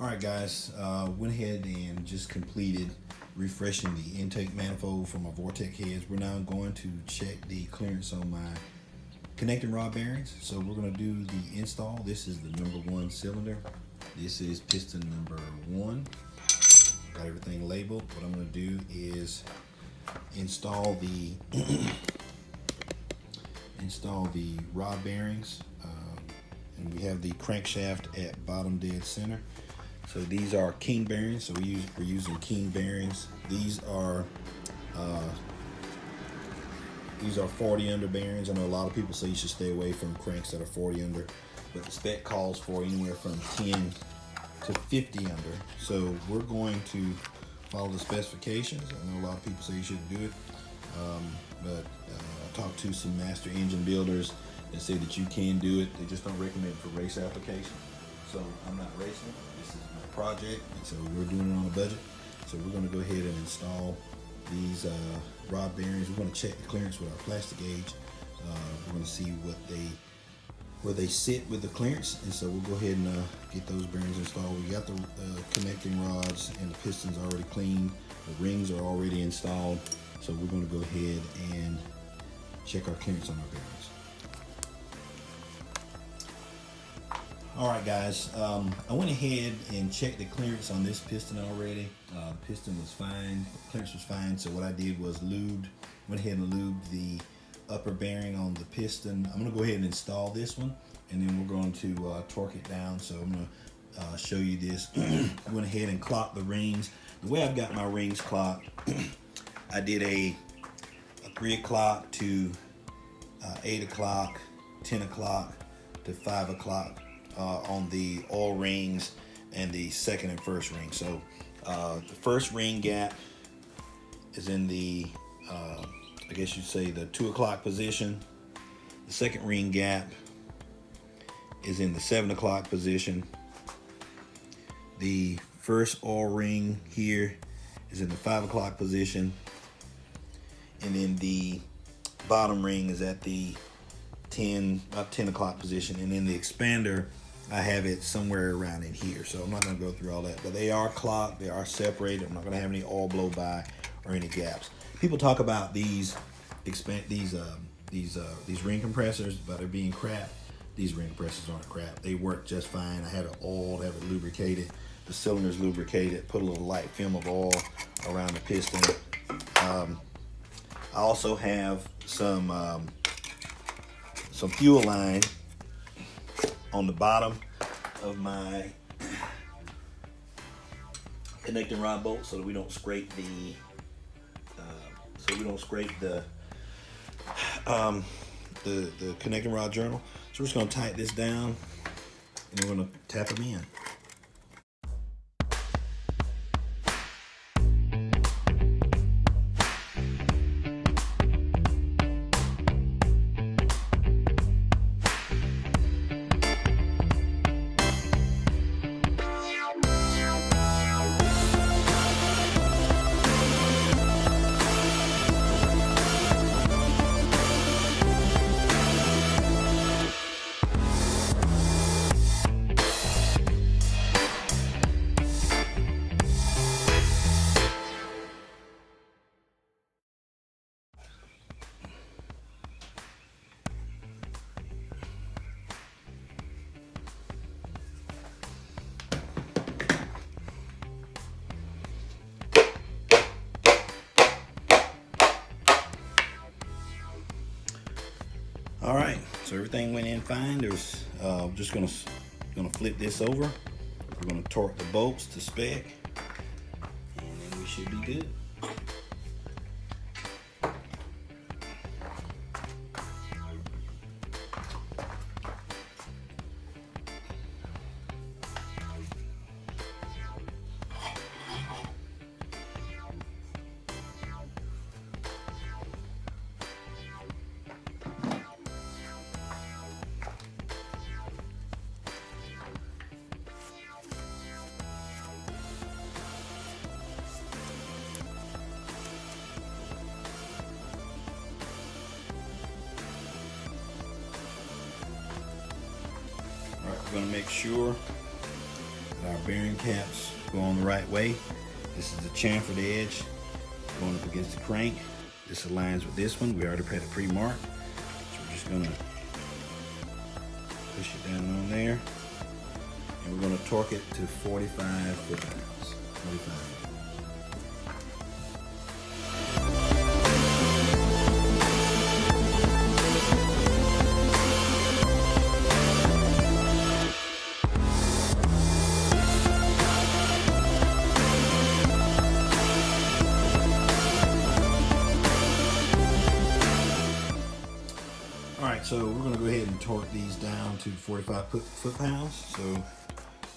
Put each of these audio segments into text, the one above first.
Alright guys, went ahead and just completed refreshing the intake manifold for my Vortex heads. We're now going to check the clearance on my connecting rod bearings. So we're going to do the install. This is the number 1 cylinder. This is piston number 1. Got everything labeled. What I'm going to do is install the rod bearings, and we have the crankshaft at bottom dead center. So these are king bearings. So we're using king bearings. These are 40 under bearings. I know a lot of people say you should stay away from cranks that are 40 under, but the spec calls for anywhere from 10 to 50 under. So we're going to follow the specifications. I know a lot of people say you shouldn't do it, but I talked to some master engine builders that say that you can do it. They just don't recommend it for race application. So I'm not racing. This is my project, and so we're doing it on a budget. So we're going to go ahead and install these rod bearings. We're going to check the clearance with our plastic gauge. We're going to see where they sit with the clearance, and so we'll go ahead and get those bearings installed. We got the connecting rods and the pistons already cleaned. The rings are already installed. So we're going to go ahead and check our clearance on our bearings. Alright guys, I went ahead and checked the clearance on this piston already. The piston was fine, the clearance was fine, so what I did was went ahead and lubed the upper bearing on the piston. I'm going to go ahead and install this one, and then we're going to torque it down. So I'm going to show you this. I went ahead and clocked the rings. The way I've got my rings clocked, I did a 3 o'clock to 8 o'clock, 10 o'clock to 5 o'clock. On the oil rings and the second and first ring. So the first ring gap is in the, I guess you'd say, the 2 o'clock position. The second ring gap is in the 7 o'clock position. The first oil ring here is in the 5 o'clock position. And then the bottom ring is at the about 10 o'clock position. And then the expander, I have it somewhere around in here, so I'm not going to go through all that. But they are clocked, they are separated. I'm not going to have any oil blow by or any gaps. People talk about these ring compressors, but they're being crap. These ring compressors aren't crap. They work just fine. I had it oiled, have it lubricated. The cylinder's lubricated. Put a little light film of oil around the piston. I also have some fuel line on the bottom of my connecting rod bolt, so that we don't scrape the the connecting rod journal. So we're just going to tighten this down, and we're going to tap them in. All right, so everything went in fine. There's just gonna flip this over. We're gonna torque the bolts to spec, and then we should be good. We're going to make sure Our bearing caps go on the right way. This is the chamfered edge going up against the crank. This aligns with this one. We already had it pre-marked. So we're just gonna push it down on there. And we're gonna torque it to 45 foot-pounds. 45. So we're going to go ahead and torque these down to 45 foot-pounds. So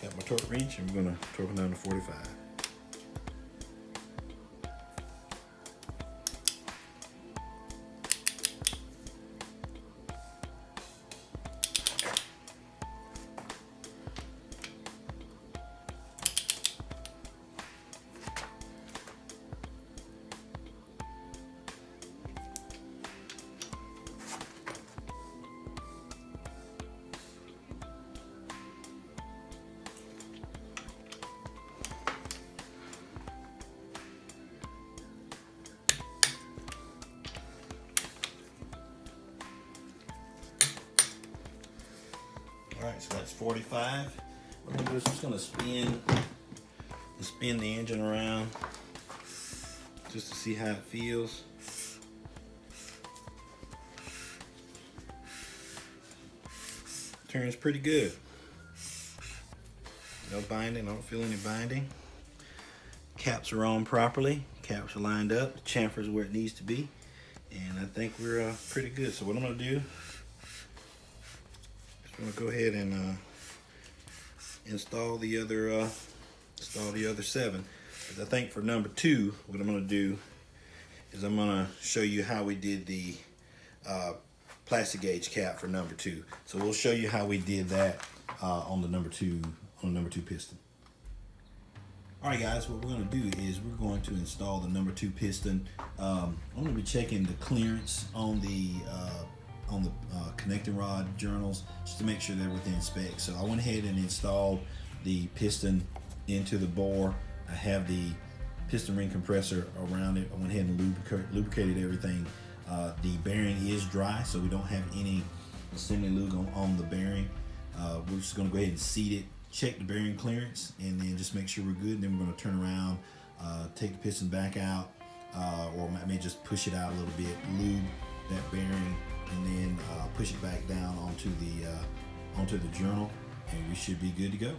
got my torque wrench and we're going to torque them down to 45. All right, so that's 45. What I'm gonna do is just gonna spin the engine around just to see how it feels. Turns pretty good. No binding, I don't feel any binding. Caps are on properly. Caps are lined up. The chamfer is where it needs to be. And I think we're pretty good. So what I'm gonna do, I'm gonna go ahead and install the other 7. But I think for number 2, what I'm gonna do is I'm gonna show you how we did the plastic gauge cap for number 2. So we'll show you how we did that on the number 2 piston. All right, guys, what we're gonna do is we're going to install the number 2 piston. I'm gonna be checking the clearance on the connecting rod journals just to make sure they're within specs. So I went ahead and installed the piston into the bore. I have the piston ring compressor around it. I went ahead and lubricated everything. The bearing is dry, so we don't have any assembly lube on the bearing. We're just gonna go ahead and seat it, check the bearing clearance, and then just make sure we're good. And then we're gonna turn around, take the piston back out, or I may just push it out a little bit, lube that bearing, and then push it back down onto the journal, and we should be good to go.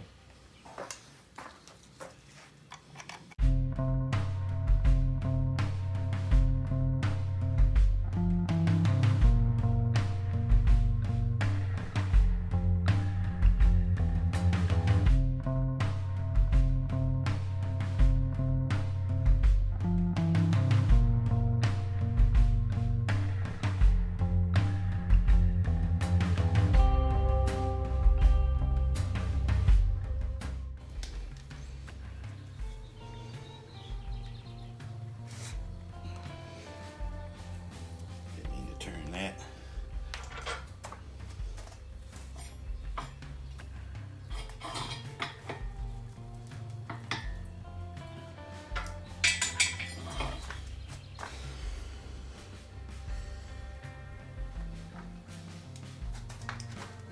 That.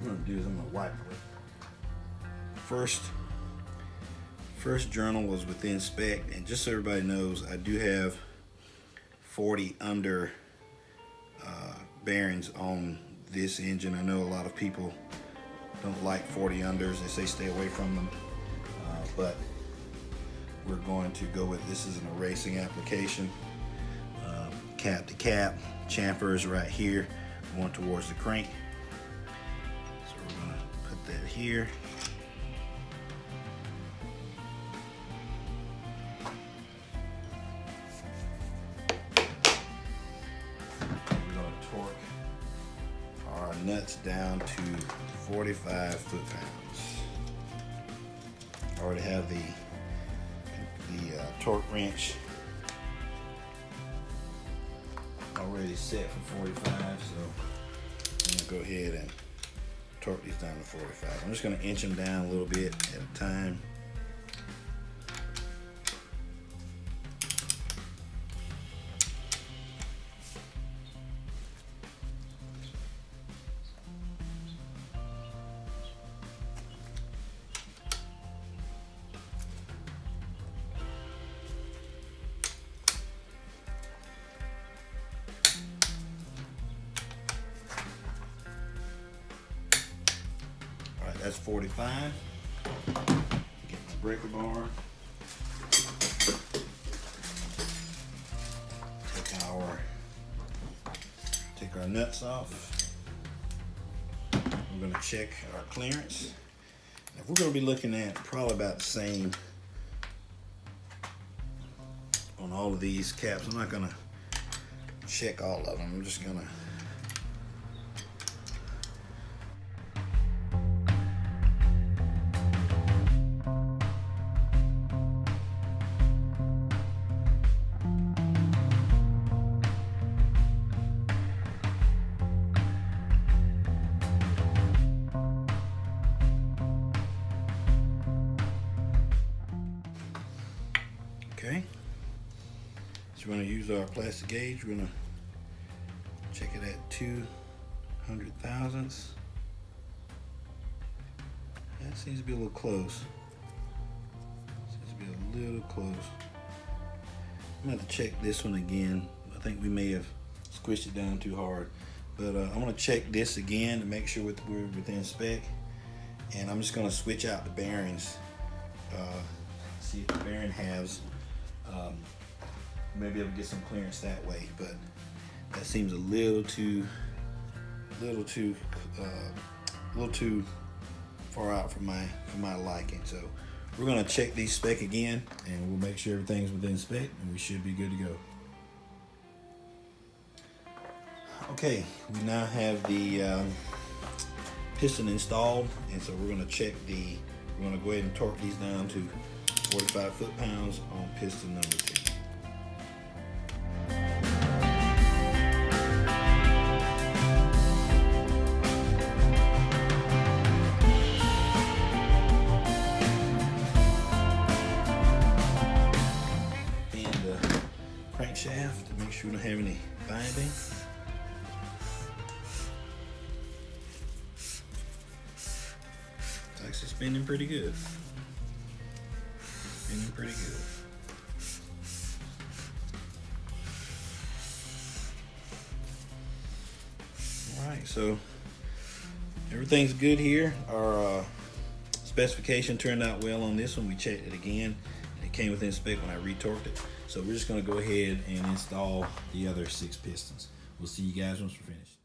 What I'm gonna do is I'm gonna wipe it. First journal was within spec, and just so everybody knows, I do have 40 under bearings on this engine. I know a lot of people don't like 40 unders. They say stay away from them, but we're going to go with, this is an racing application. Cap to cap, chamfer is right here, going towards the crank. So we're gonna put that here. Nuts down to 45 foot-pounds. I already have the torque wrench already set for 45, so I'm gonna go ahead and torque these down to 45. I'm just gonna inch them down a little bit at a time. 45. Get my breaker bar. Take our nuts off. We're going to check our clearance. If we're going to be looking at probably about the same on all of these caps. I'm not going to check all of them. I'm just going to okay. So we're going to use our plastic gauge. We're going to check it at 200 thousandths. That seems to be a little close. Seems to be a little close. I'm going to have to check this one again. I think we may have squished it down too hard. But I'm going to check this again to make sure we're within spec. And I'm just going to switch out the bearings. See if the bearing has maybe able to get some clearance that way, but that seems a little too far out for my liking. So we're gonna check these spec again, and we'll make sure everything's within spec, and we should be good to go. Okay, we now have the piston installed, and so we're gonna we're gonna go ahead and torque these down to 45 foot-pounds on piston number 2. And the crankshaft to make sure we don't have any binding. It's actually spinning pretty good. Pretty good. All right, so everything's good here. Our specification turned out well on this one. We checked it again, and it came within spec when I retorqued it. So we're just going to go ahead and install the other 6 pistons. We'll see you guys once we're finished.